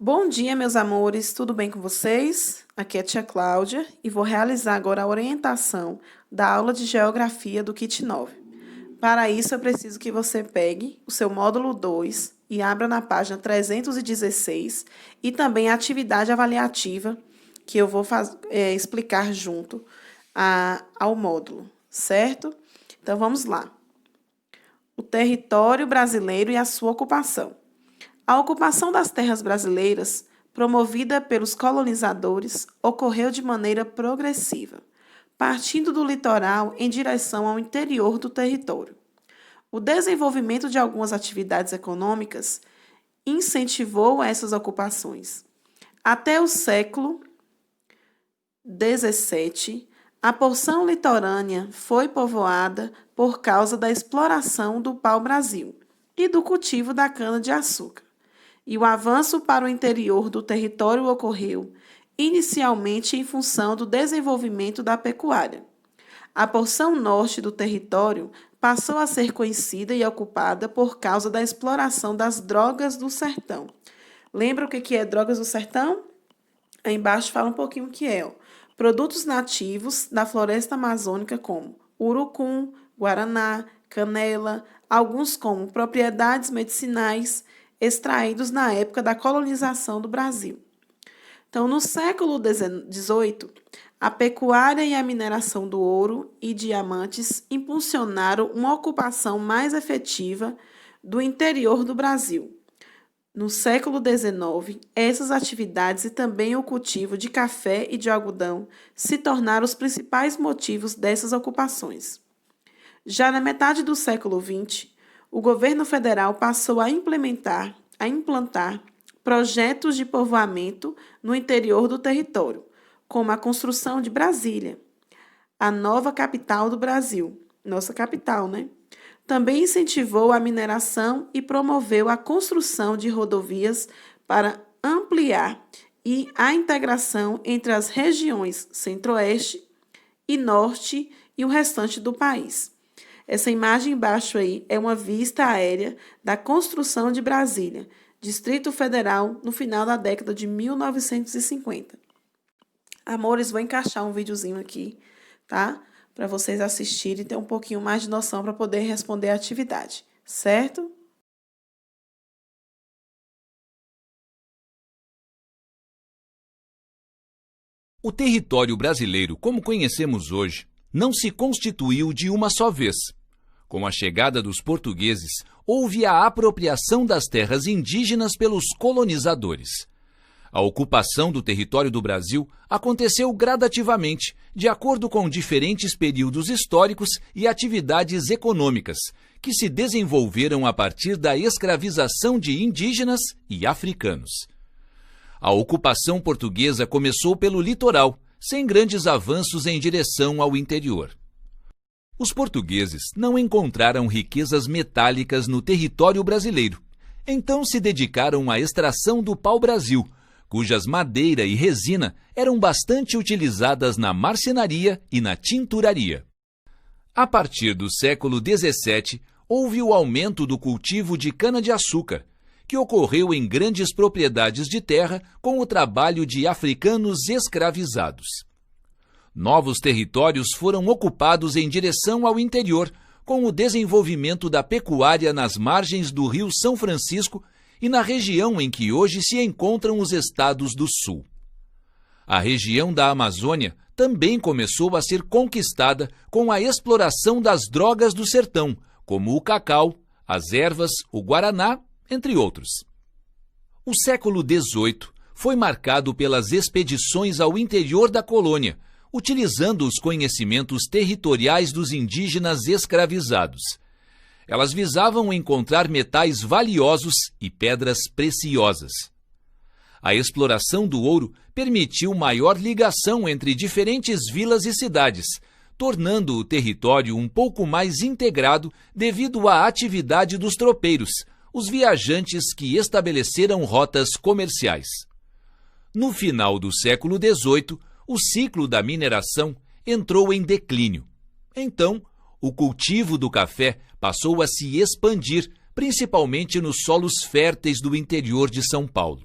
Bom dia, meus amores, tudo bem com vocês? Aqui é a tia Cláudia e vou realizar agora a orientação da aula de Geografia do Kit 9. Para isso, eu preciso que você pegue o seu módulo 2 e abra na página 316 e também a atividade avaliativa que eu vou explicar junto ao módulo, certo? Então, vamos lá. O território brasileiro e a sua ocupação. A ocupação das terras brasileiras, promovida pelos colonizadores, ocorreu de maneira progressiva, partindo do litoral em direção ao interior do território. O desenvolvimento de algumas atividades econômicas incentivou essas ocupações. Até o século XVII, a porção litorânea foi povoada por causa da exploração do pau-brasil e do cultivo da cana-de-açúcar. E o avanço para o interior do território ocorreu, inicialmente em função do desenvolvimento da pecuária. A porção norte do território passou a ser conhecida e ocupada por causa da exploração das drogas do sertão. Lembra o que é drogas do sertão? Aí embaixo fala um pouquinho o que é. Produtos nativos da floresta amazônica como urucum, guaraná, canela, alguns como propriedades medicinais, extraídos na época da colonização do Brasil. Então, no século XVIII, a pecuária e a mineração do ouro e diamantes impulsionaram uma ocupação mais efetiva do interior do Brasil. No século XIX, essas atividades e também o cultivo de café e de algodão se tornaram os principais motivos dessas ocupações. Já na metade do século XX, o governo federal passou a implantar projetos de povoamento no interior do território, como a construção de Brasília, a nova capital do Brasil, nossa capital, né? Também incentivou a mineração e promoveu a construção de rodovias para ampliar a integração entre as regiões Centro-Oeste e Norte e o restante do país. Essa imagem embaixo aí é uma vista aérea da construção de Brasília, Distrito Federal, no final da década de 1950. Amores, vou encaixar um videozinho aqui, tá? Para vocês assistirem e ter um pouquinho mais de noção para poder responder a atividade, certo? O território brasileiro, como conhecemos hoje, não se constituiu de uma só vez. Com a chegada dos portugueses, houve a apropriação das terras indígenas pelos colonizadores. A ocupação do território do Brasil aconteceu gradativamente, de acordo com diferentes períodos históricos e atividades econômicas, que se desenvolveram a partir da escravização de indígenas e africanos. A ocupação portuguesa começou pelo litoral, sem grandes avanços em direção ao interior. Os portugueses não encontraram riquezas metálicas no território brasileiro, então se dedicaram à extração do pau-brasil, cujas madeira e resina eram bastante utilizadas na marcenaria e na tinturaria. A partir do século XVII, houve o aumento do cultivo de cana-de-açúcar, que ocorreu em grandes propriedades de terra com o trabalho de africanos escravizados. Novos territórios foram ocupados em direção ao interior, com o desenvolvimento da pecuária nas margens do Rio São Francisco e na região em que hoje se encontram os estados do Sul. A região da Amazônia também começou a ser conquistada com a exploração das drogas do sertão, como o cacau, as ervas, o guaraná, entre outros. O século XVIII foi marcado pelas expedições ao interior da colônia, utilizando os conhecimentos territoriais dos indígenas escravizados. Elas visavam encontrar metais valiosos e pedras preciosas. A exploração do ouro permitiu maior ligação entre diferentes vilas e cidades, tornando o território um pouco mais integrado devido à atividade dos tropeiros, os viajantes que estabeleceram rotas comerciais. No final do século XVIII, o ciclo da mineração entrou em declínio. Então, o cultivo do café passou a se expandir, principalmente nos solos férteis do interior de São Paulo.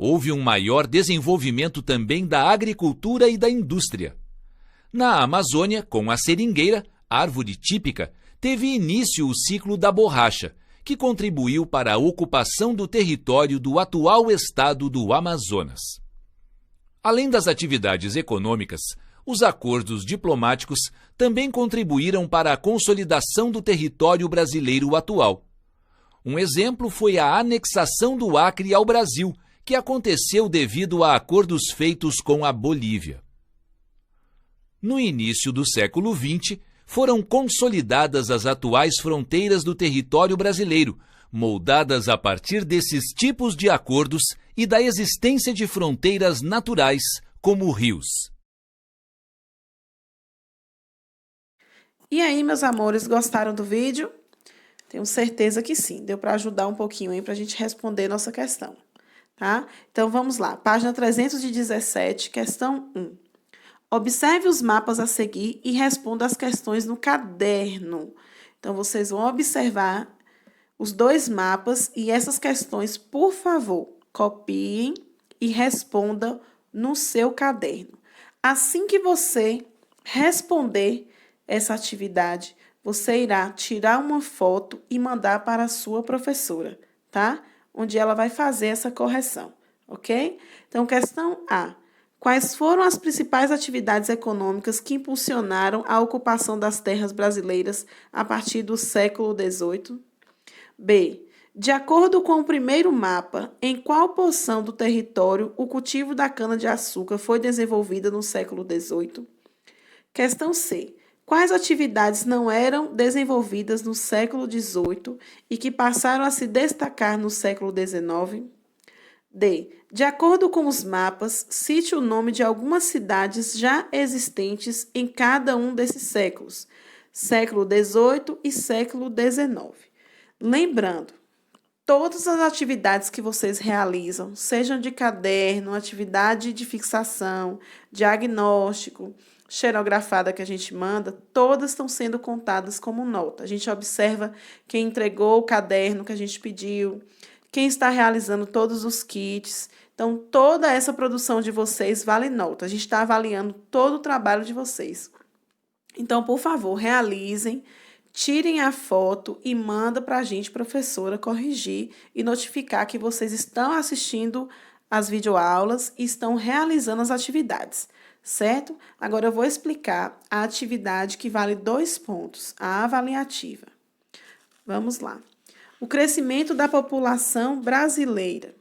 houve um maior desenvolvimento também da agricultura e da indústria. Na Amazônia, com a seringueira, árvore típica, teve início o ciclo da borracha, que contribuiu para a ocupação do território do atual estado do Amazonas. Além das atividades econômicas, os acordos diplomáticos também contribuíram para a consolidação do território brasileiro atual. Um exemplo foi a anexação do Acre ao Brasil, que aconteceu devido a acordos feitos com a Bolívia. No início do século XX, foram consolidadas as atuais fronteiras do território brasileiro, moldadas a partir desses tipos de acordos e da existência de fronteiras naturais, como rios. E aí, meus amores, gostaram do vídeo? Tenho certeza que sim, deu para ajudar um pouquinho aí para a gente responder nossa questão, tá? Então, vamos lá, página 317, questão 1. Observe os mapas a seguir e responda as questões no caderno. Então, vocês vão observar os 2 mapas e essas questões, por favor, copiem e respondam no seu caderno. Assim que você responder essa atividade, você irá tirar uma foto e mandar para a sua professora, tá? Onde ela vai fazer essa correção, ok? Então, questão A. Quais foram as principais atividades econômicas que impulsionaram a ocupação das terras brasileiras a partir do século XVIII? B. De acordo com o primeiro mapa, em qual porção do território o cultivo da cana-de-açúcar foi desenvolvida no século XVIII? Questão C. Quais atividades não eram desenvolvidas no século XVIII e que passaram a se destacar no século XIX? D. De acordo com os mapas, cite o nome de algumas cidades já existentes em cada um desses séculos, século XVIII e século XIX. Lembrando, todas as atividades que vocês realizam, sejam de caderno, atividade de fixação, diagnóstico, xerografada que a gente manda, todas estão sendo contadas como nota. A gente observa quem entregou o caderno que a gente pediu, quem está realizando todos os kits. Então, toda essa produção de vocês vale nota. A gente está avaliando todo o trabalho de vocês. Então, por favor, realizem, tirem a foto e manda para a gente, professora, corrigir e notificar que vocês estão assistindo as videoaulas e estão realizando as atividades, certo? Agora, eu vou explicar a atividade que vale 2 pontos, a avaliativa. Vamos lá. O crescimento da população brasileira.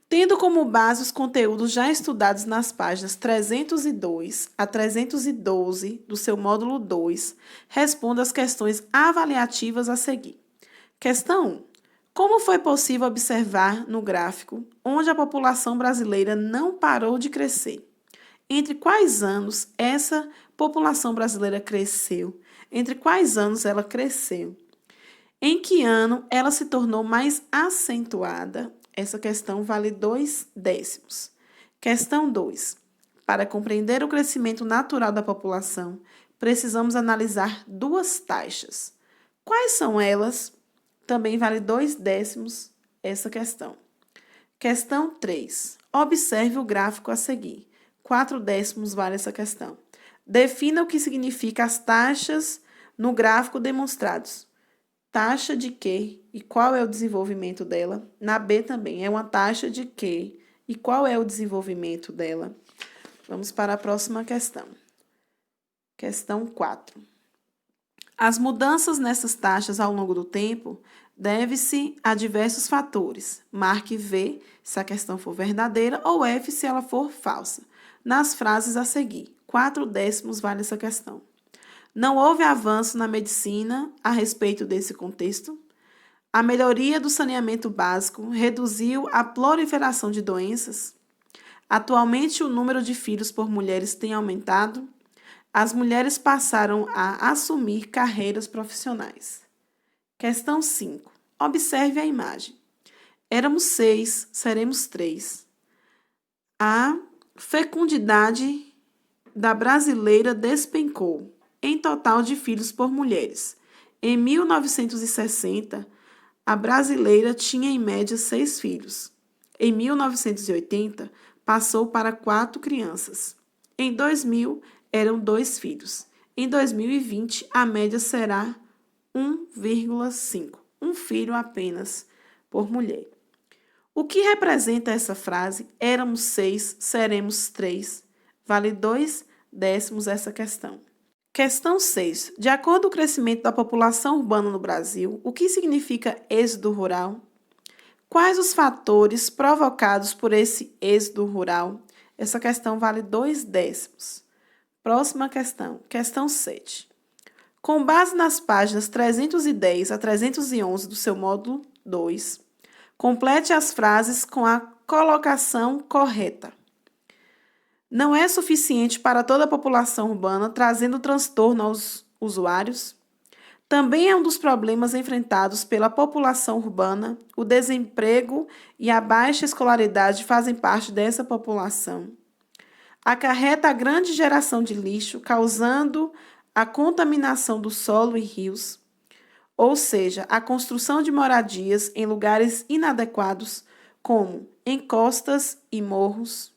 Tendo como base os conteúdos já estudados nas páginas 302 a 312 do seu módulo 2, responda as questões avaliativas a seguir. Questão 1. Como foi possível observar no gráfico onde a população brasileira não parou de crescer? Entre quais anos essa população brasileira cresceu? Entre quais anos ela cresceu? Em que ano ela se tornou mais acentuada? Essa questão vale 2 décimos. Questão 2. Para compreender o crescimento natural da população, precisamos analisar 2 taxas. Quais são elas? Também vale 2 décimos essa questão. Questão 3. Observe o gráfico a seguir. 4 décimos vale essa questão. Defina o que significa as taxas no gráfico demonstrados. Taxa de quê e qual é o desenvolvimento dela? Na B também, é uma taxa de quê e qual é o desenvolvimento dela? Vamos para a próxima questão. Questão 4. As mudanças nessas taxas ao longo do tempo devem-se a diversos fatores. Marque V se a questão for verdadeira ou F se ela for falsa. Nas frases a seguir, 4 décimos vale essa questão. Não houve avanço na medicina a respeito desse contexto. A melhoria do saneamento básico reduziu a proliferação de doenças. Atualmente, o número de filhos por mulheres tem aumentado. As mulheres passaram a assumir carreiras profissionais. Questão 5. Observe a imagem. Éramos 6, seremos 3. A fecundidade da brasileira despencou em total de filhos por mulheres. Em 1960, a brasileira tinha em média 6 filhos. Em 1980, passou para 4 crianças. Em 2000, eram 2 filhos. Em 2020, a média será 1,5. Um filho apenas por mulher. O que representa essa frase? Éramos 6, seremos 3. Vale 2 décimos essa questão. Questão 6. De acordo com o crescimento da população urbana no Brasil, o que significa êxodo rural? Quais os fatores provocados por esse êxodo rural? Essa questão vale 2 décimos. Próxima questão. Questão 7. Com base nas páginas 310 a 311 do seu módulo 2, complete as frases com a colocação correta. Não é suficiente para toda a população urbana, trazendo transtorno aos usuários? Também é um dos problemas enfrentados pela população urbana, o desemprego e a baixa escolaridade fazem parte dessa população. Acarreta a grande geração de lixo, causando a contaminação do solo e rios, ou seja, a construção de moradias em lugares inadequados, como encostas e morros.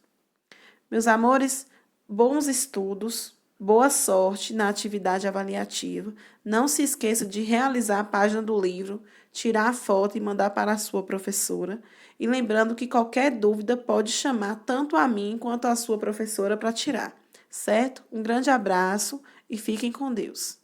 Meus amores, bons estudos, boa sorte na atividade avaliativa. Não se esqueça de realizar a página do livro, tirar a foto e mandar para a sua professora. E lembrando que qualquer dúvida pode chamar tanto a mim quanto a sua professora para tirar, certo? Um grande abraço e fiquem com Deus.